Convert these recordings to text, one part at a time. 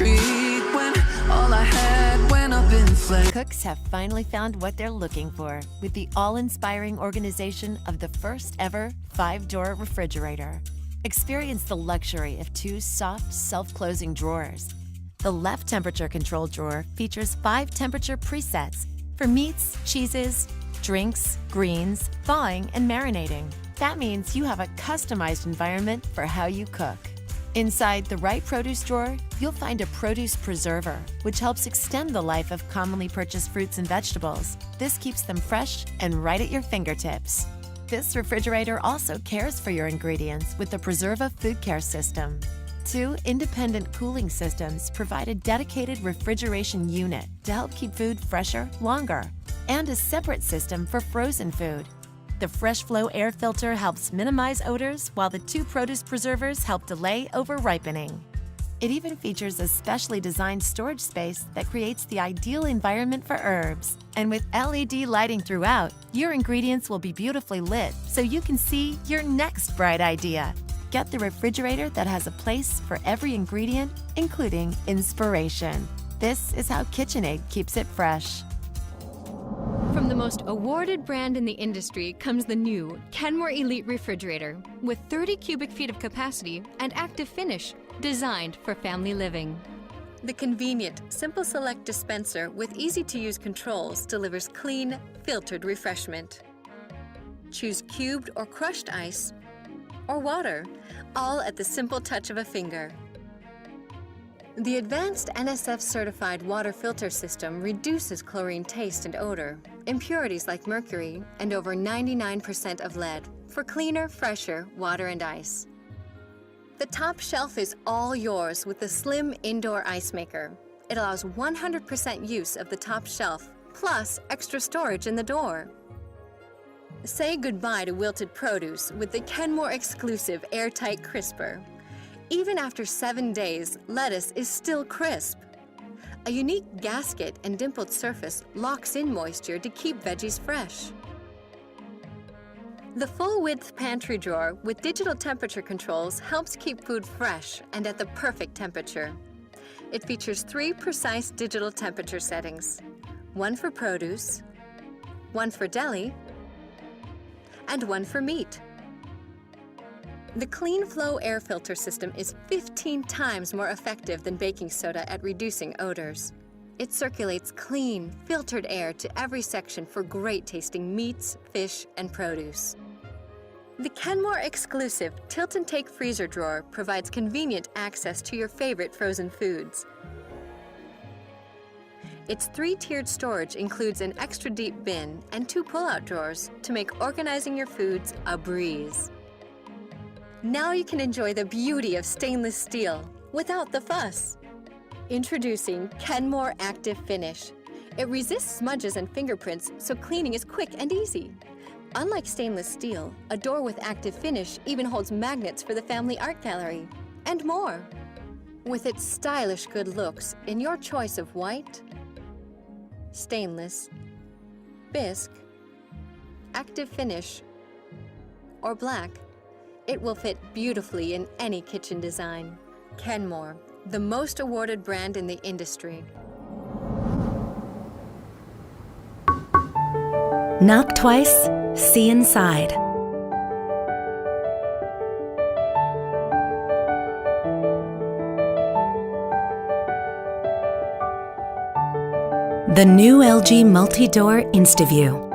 street when all I had went up in flames. Cooks have finally found what they're looking for with the all-inspiring organization of the first ever 5-drawer refrigerator. Experience the luxury of 2 soft, self-closing drawers. The left temperature control drawer features 5 temperature presets for meats, cheeses, drinks, greens, thawing, and marinating. That means you have a customized environment for how you cook. Inside the right produce drawer, you'll find a produce preserver, which helps extend the life of commonly purchased fruits and vegetables. This keeps them fresh and right at your fingertips. This refrigerator also cares for your ingredients with the Preserva Food Care System. 2 independent cooling systems provide a dedicated refrigeration unit to help keep food fresher longer, and a separate system for frozen food. The Fresh Flow air filter helps minimize odors, while the 2 produce preservers help delay over-ripening. It even features a specially designed storage space that creates the ideal environment for herbs. And with LED lighting throughout, your ingredients will be beautifully lit so you can see your next bright idea. Get the refrigerator that has a place for every ingredient, including inspiration. This is how KitchenAid keeps it fresh. From the most awarded brand in the industry comes the new Kenmore Elite Refrigerator with 30 cubic feet of capacity and active finish designed for family living. The convenient Simple Select dispenser with easy-to-use controls delivers clean, filtered refreshment. Choose cubed or crushed ice or water, all at the simple touch of a finger. The advanced NSF-certified water filter system reduces chlorine taste and odor, impurities like mercury, and over 99% of lead for cleaner, fresher water and ice. The top shelf is all yours with the slim indoor ice maker. It allows 100% use of the top shelf, plus extra storage in the door. Say goodbye to wilted produce with the Kenmore exclusive airtight crisper. Even after 7 days, lettuce is still crisp. A unique gasket and dimpled surface locks in moisture to keep veggies fresh. The full-width pantry drawer with digital temperature controls helps keep food fresh and at the perfect temperature. It features 3 precise digital temperature settings, 1 for produce, 1 for deli, and 1 for meat. The Clean Flow air filter system is 15 times more effective than baking soda at reducing odors. It circulates clean, filtered air to every section for great-tasting meats, fish, and produce. The Kenmore exclusive Tilt and Take freezer drawer provides convenient access to your favorite frozen foods. Its 3-tiered storage includes an extra deep bin and 2 pull-out drawers to make organizing your foods a breeze. Now you can enjoy the beauty of stainless steel without the fuss. Introducing Kenmore Active Finish. It resists smudges and fingerprints, so cleaning is quick and easy. Unlike stainless steel, a door with active finish even holds magnets for the family art gallery, and more. With its stylish good looks in your choice of white, stainless, bisque, active finish, or black, it will fit beautifully in any kitchen design. Kenmore, the most awarded brand in the industry. Knock twice, see inside. The new LG Multi-Door InstaView.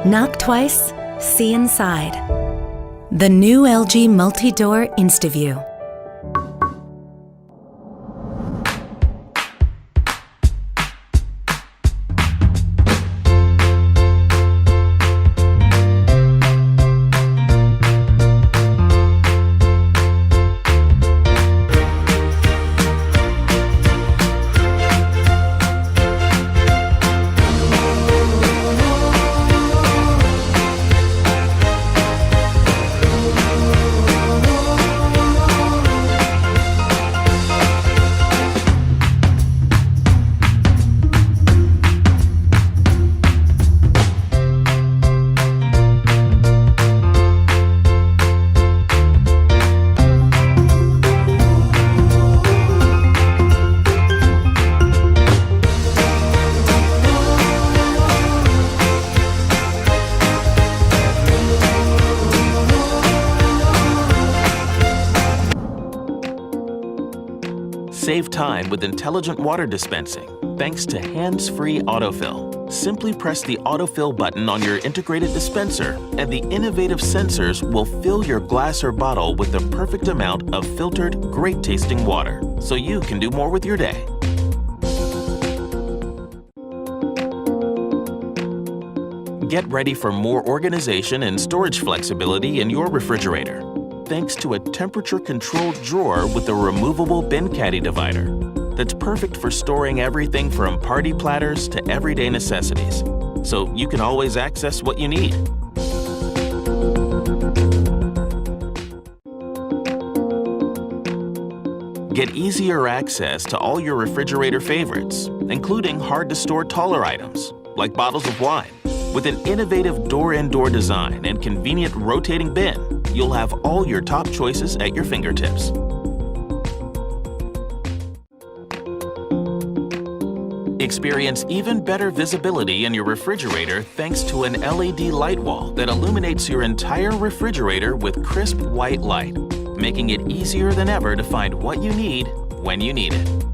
Knock twice, see inside. The new LG Multi-Door InstaView. Save time with intelligent water dispensing thanks to hands-free autofill. Simply press the autofill button on your integrated dispenser and the innovative sensors will fill your glass or bottle with the perfect amount of filtered, great-tasting water so you can do more with your day. Get ready for more organization and storage flexibility in your refrigerator, thanks to a temperature-controlled drawer with a removable bin caddy divider that's perfect for storing everything from party platters to everyday necessities, so you can always access what you need. Get easier access to all your refrigerator favorites, including hard-to-store taller items, like bottles of wine. With an innovative door-in-door design and convenient rotating bin, you'll have all your top choices at your fingertips. Experience even better visibility in your refrigerator thanks to an LED light wall that illuminates your entire refrigerator with crisp white light, making it easier than ever to find what you need when you need it.